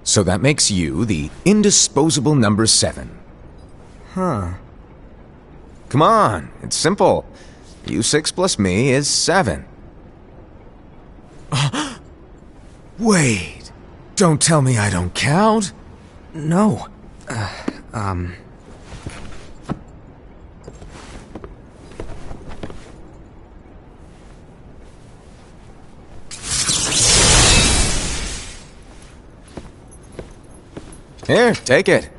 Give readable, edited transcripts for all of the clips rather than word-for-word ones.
So that makes you the indisposable number 7. Huh. Come on, it's simple. U6 plus me is 7. Wait, don't tell me I don't count. No. Here, take it.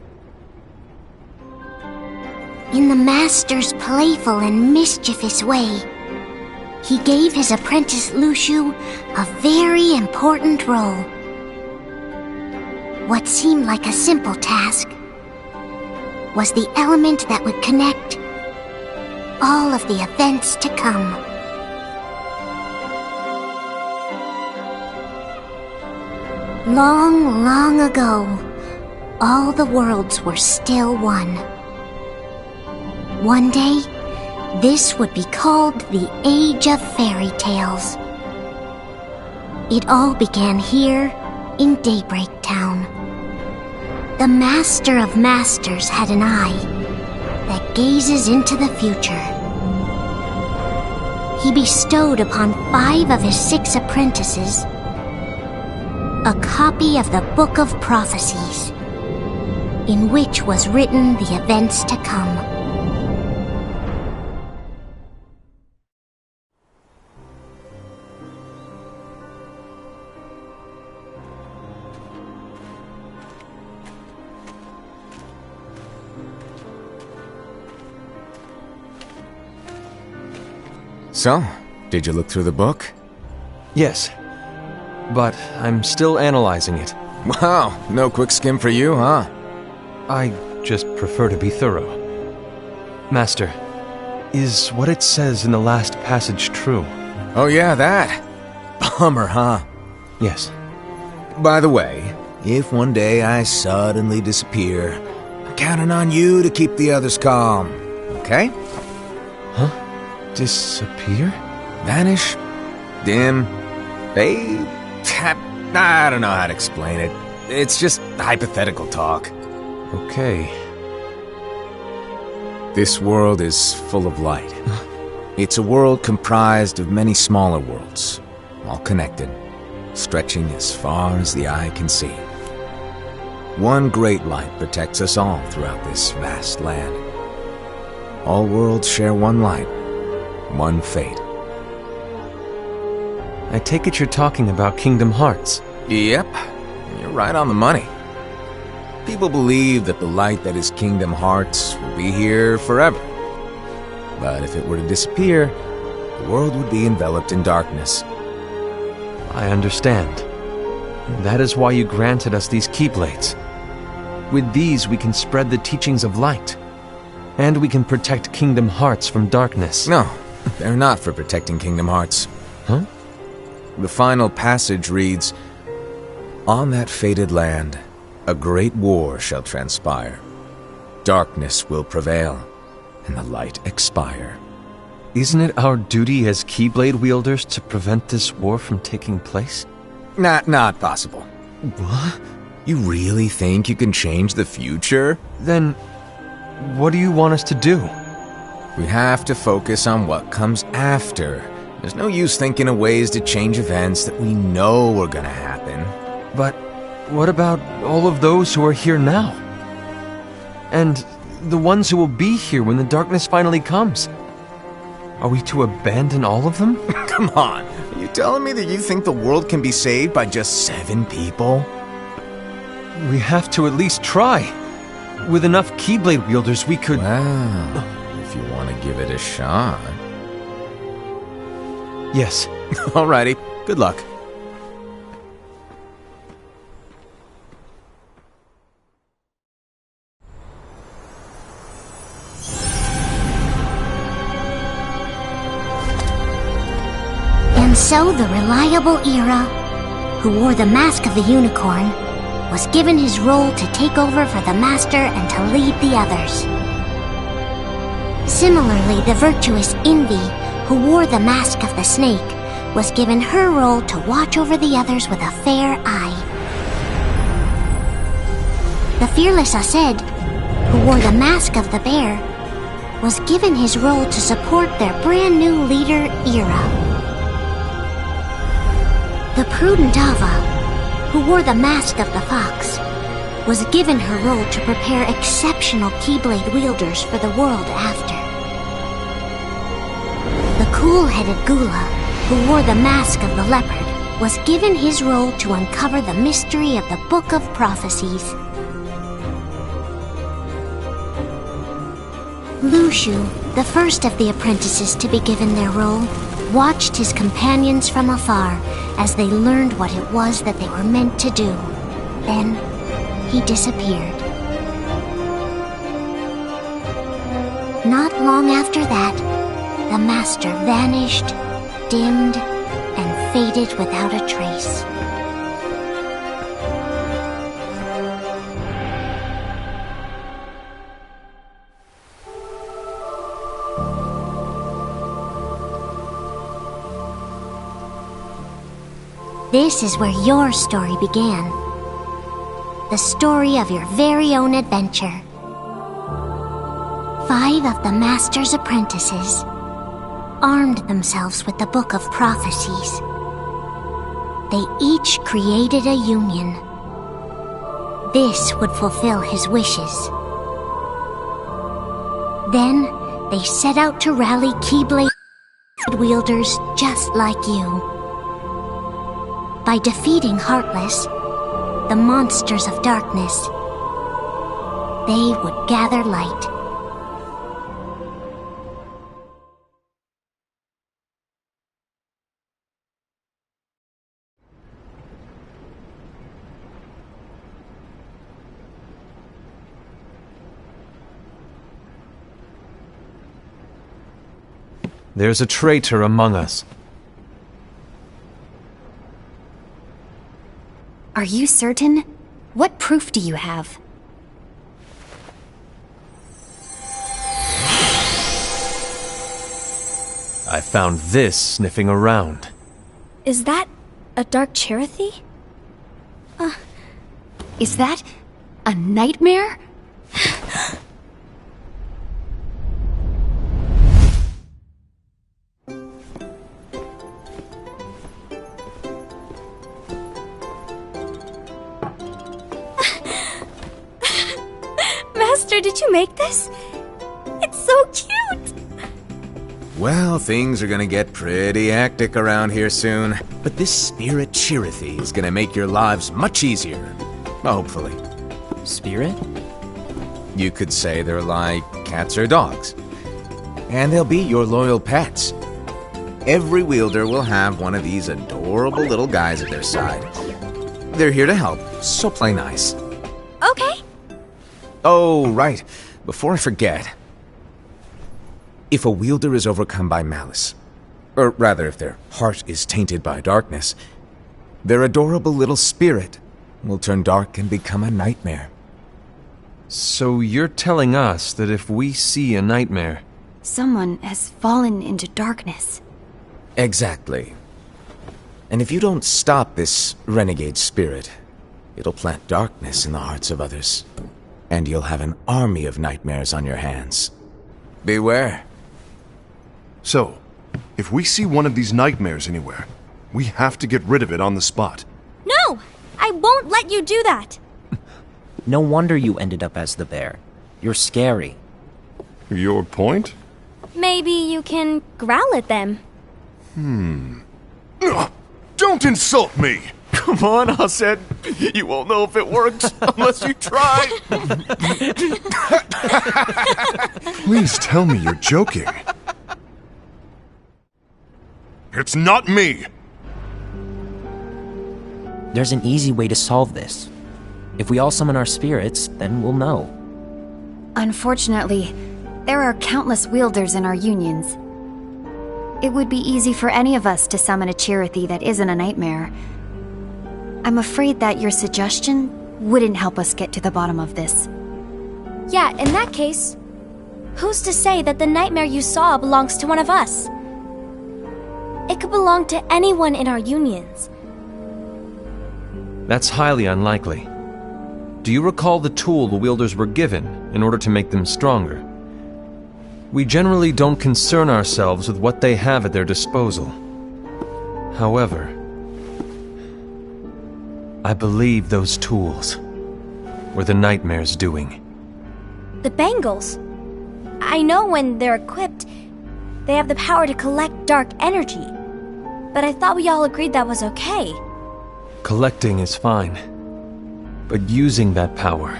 In the master's playful and mischievous way, he gave his apprentice Luciu a very important role. What seemed like a simple task was the element that would connect all of the events to come. Long, long ago, all the worlds were still one. One day, this would be called the Age of Fairy Tales. It all began here in Daybreak Town. The Master of Masters had an eye that gazes into the future. He bestowed upon 5 of his 6 apprentices a copy of the Book of Prophecies, in which was written the events to come. So, did you look through the book? Yes. But I'm still analyzing it. Wow, no quick skim for you, huh? I just prefer to be thorough. Master, is what it says in the last passage true? Oh yeah, that. Bummer, huh? Yes. By the way, if one day I suddenly disappear, I'm counting on you to keep the others calm, okay? Huh? Disappear? Vanish? Dim? Fade? I don't know how to explain it. It's just hypothetical talk. Okay. This world is full of light. It's a world comprised of many smaller worlds, all connected, stretching as far as the eye can see. One great light protects us all throughout this vast land. All worlds share one light, one fate. I take it you're talking about Kingdom Hearts. Yep, you're right on the money. People believe that the light that is Kingdom Hearts will be here forever. But if it were to disappear, the world would be enveloped in darkness. I understand. That is why you granted us these Keyblades. With these we can spread the teachings of light. And we can protect Kingdom Hearts from darkness. No, they're not for protecting Kingdom Hearts. Huh? The final passage reads, "On that fated land, a great war shall transpire. Darkness will prevail, and the light expire." Isn't it our duty as Keyblade wielders to prevent this war from taking place? Not possible. What? You really think you can change the future? Then, what do you want us to do? We have to focus on what comes after. There's no use thinking of ways to change events that we know are gonna happen. But what about all of those who are here now? And the ones who will be here when the darkness finally comes? Are we to abandon all of them? Come on, are you telling me that you think the world can be saved by just 7 people? We have to at least try. With enough Keyblade wielders, we could... Well, if you want to give it a shot. Yes. Alrighty, good luck. And so the reliable Era, who wore the mask of the unicorn, was given his role to take over for the Master and to lead the others. Similarly, the virtuous Envy, who wore the mask of the snake, was given her role to watch over the others with a fair eye. The fearless Ased, who wore the mask of the bear, was given his role to support their brand new leader, Ira. The prudent Ava, who wore the mask of the fox, was given her role to prepare exceptional Keyblade wielders for the world after. The cool-headed Gula, who wore the mask of the leopard, was given his role to uncover the mystery of the Book of Prophecies. Lushu, the first of the apprentices to be given their role, watched his companions from afar as they learned what it was that they were meant to do. Then, he disappeared. Not long after that, the master vanished, dimmed, and faded without a trace. This is where your story began. The story of your very own adventure. 5 of the Master's apprentices armed themselves with the Book of Prophecies. They each created a union. This would fulfill his wishes. Then, they set out to rally Keyblade wielders just like you. By defeating Heartless, the monsters of darkness, they would gather light. There's a traitor among us. Are you certain? What proof do you have? I found this sniffing around. Is that a Dark Cherothy? Is that a nightmare? Master, did you make this? It's so cute! Well, things are gonna get pretty hectic around here soon. But this spirit Cherothy is gonna make your lives much easier. Hopefully. Spirit? You could say they're like cats or dogs. And they'll be your loyal pets. Every wielder will have one of these adorable little guys at their side. They're here to help, so play nice. Okay. Oh, right. Before I forget. If a wielder is overcome by malice, or rather if their heart is tainted by darkness, their adorable little spirit will turn dark and become a nightmare. So you're telling us that if we see a nightmare... Someone has fallen into darkness. Exactly. And if you don't stop this renegade spirit, it'll plant darkness in the hearts of others. And you'll have an army of nightmares on your hands. Beware. So, if we see one of these nightmares anywhere, we have to get rid of it on the spot. No! I won't let you do that! No wonder you ended up as the bear. You're scary. Your point? Maybe you can growl at them. Don't insult me! Come on, Ased. You won't know if it works unless you try. Please tell me you're joking. It's not me! There's an easy way to solve this. If we all summon our spirits, then we'll know. Unfortunately, there are countless wielders in our unions. It would be easy for any of us to summon a Cherothy that isn't a nightmare. I'm afraid that your suggestion wouldn't help us get to the bottom of this. Yeah, in that case, who's to say that the nightmare you saw belongs to one of us? It could belong to anyone in our unions. That's highly unlikely. Do you recall the tool the wielders were given in order to make them stronger? We generally don't concern ourselves with what they have at their disposal. However, I believe those tools were the Nightmare's doing. The bangles. I know when they're equipped, they have the power to collect dark energy. But I thought we all agreed that was okay. Collecting is fine, but using that power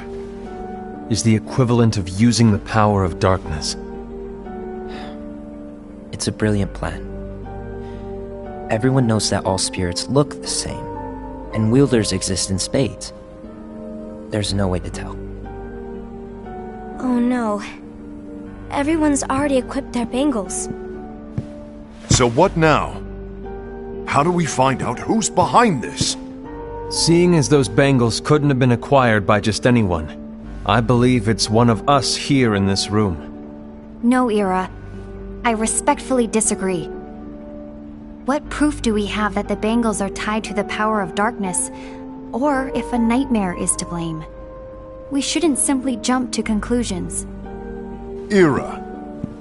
is the equivalent of using the power of darkness. It's a brilliant plan. Everyone knows that all spirits look the same, and wielders exist in spades. There's no way to tell. Oh no. Everyone's already equipped their bangles. So what now? How do we find out who's behind this? Seeing as those bangles couldn't have been acquired by just anyone, I believe it's one of us here in this room. No, Ira. I respectfully disagree. What proof do we have that the bangles are tied to the power of darkness, or if a nightmare is to blame? We shouldn't simply jump to conclusions. Ira,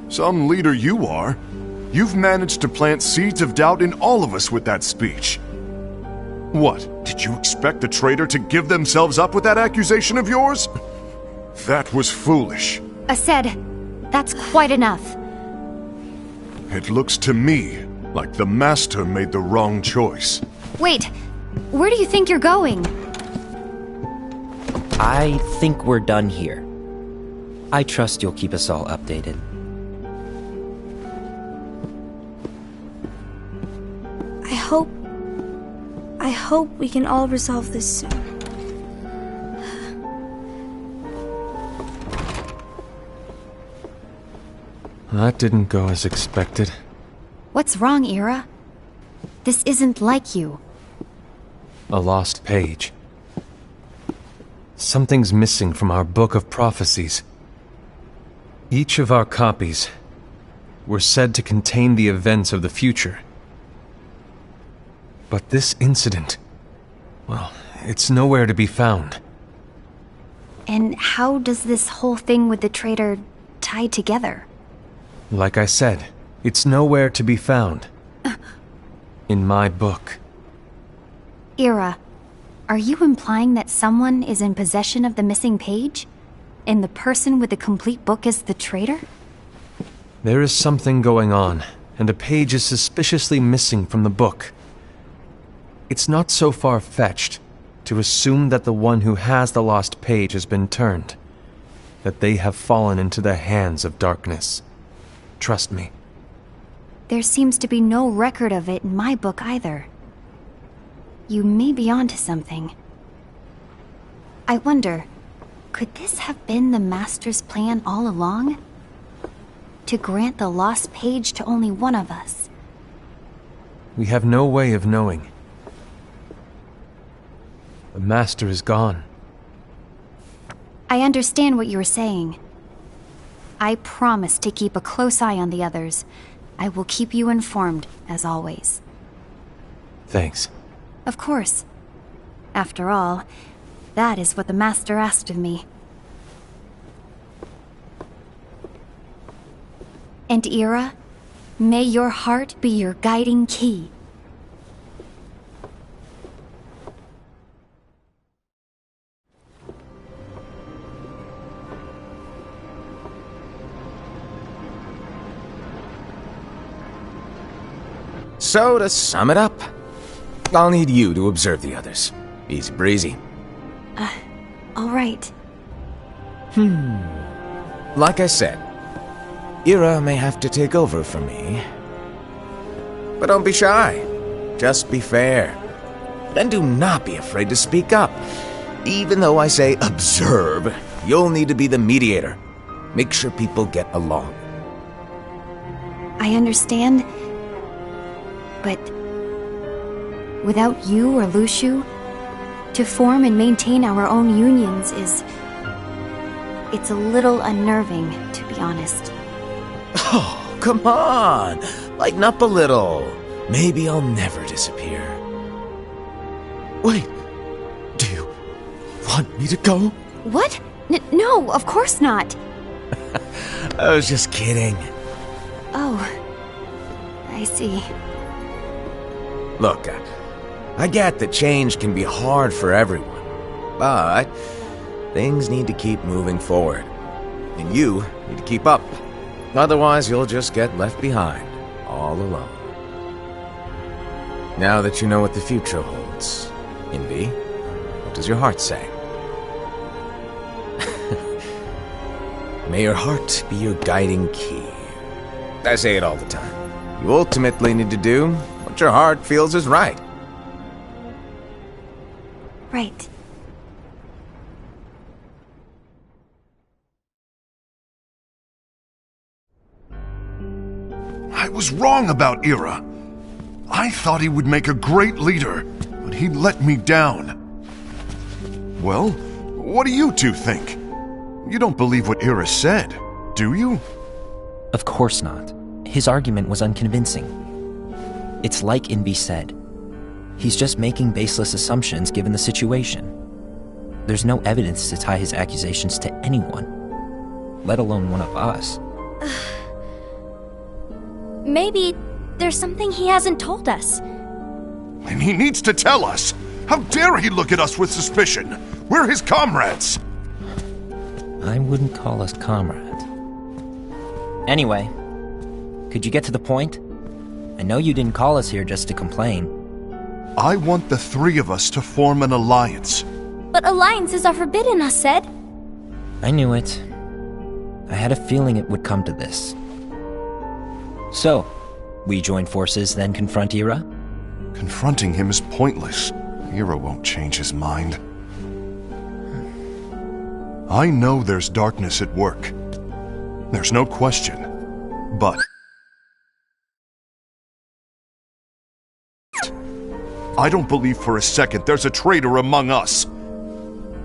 some leader you are. You've managed to plant seeds of doubt in all of us with that speech. What, did you expect the traitor to give themselves up with that accusation of yours? That was foolish. Aced, that's quite enough. It looks to me like the Master made the wrong choice. Wait, where do you think you're going? I think we're done here. I trust you'll keep us all updated. I hope we can all resolve this soon. That didn't go as expected. What's wrong, Ira? This isn't like you. A lost page. Something's missing from our book of prophecies. Each of our copies were said to contain the events of the future. But this incident, well, it's nowhere to be found. And how does this whole thing with the traitor tie together? Like I said, it's nowhere to be found. In my book. Ira, are you implying that someone is in possession of the missing page? And the person with the complete book is the traitor? There is something going on, and a page is suspiciously missing from the book. It's not so far-fetched to assume that the one who has the lost page has been turned, that they have fallen into the hands of darkness. Trust me. There seems to be no record of it in my book either. You may be onto something. I wonder, could this have been the Master's plan all along? To grant the lost page to only one of us? We have no way of knowing. The Master is gone. I understand what you're saying. I promise to keep a close eye on the others. I will keep you informed, as always. Thanks. Of course. After all, that is what the Master asked of me. And Ira, may your heart be your guiding key. So, to sum it up, I'll need you to observe the others. Easy breezy. All right. Like I said, Ira may have to take over for me. But don't be shy. Just be fair. And do not be afraid to speak up. Even though I say observe, you'll need to be the mediator. Make sure people get along. I understand. But without you or Luciu, to form and maintain our own unions it's a little unnerving, to be honest. Oh, come on! Lighten up a little. Maybe I'll never disappear. Wait, do you want me to go? What? No, of course not. I was just kidding. Oh, I see. Look, I get that change can be hard for everyone, but things need to keep moving forward. And you need to keep up. Otherwise, you'll just get left behind, all alone. Now that you know what the future holds, Invi, what does your heart say? May your heart be your guiding key. I say it all the time. You ultimately need to do what your heart feels is right. Right. I was wrong about Ira. I thought he would make a great leader, but he let me down. Well, what do you two think? You don't believe what Ira said, do you? Of course not. His argument was unconvincing. It's like Invi said. He's just making baseless assumptions given the situation. There's no evidence to tie his accusations to anyone, let alone one of us. Maybe there's something he hasn't told us. And he needs to tell us! How dare he look at us with suspicion? We're his comrades! I wouldn't call us comrades. Anyway, could you get to the point? I know you didn't call us here just to complain. I want the three of us to form an alliance. But alliances are forbidden, us said. I knew it. I had a feeling it would come to this. So, we join forces, then confront Ira? Confronting him is pointless. Ira won't change his mind. I know there's darkness at work. There's no question. But I don't believe for a second there's a traitor among us.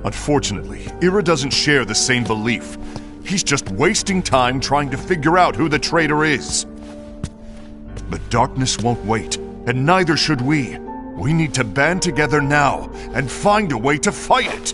Unfortunately, Ira doesn't share the same belief. He's just wasting time trying to figure out who the traitor is. But darkness won't wait, and neither should we. We need to band together now and find a way to fight it.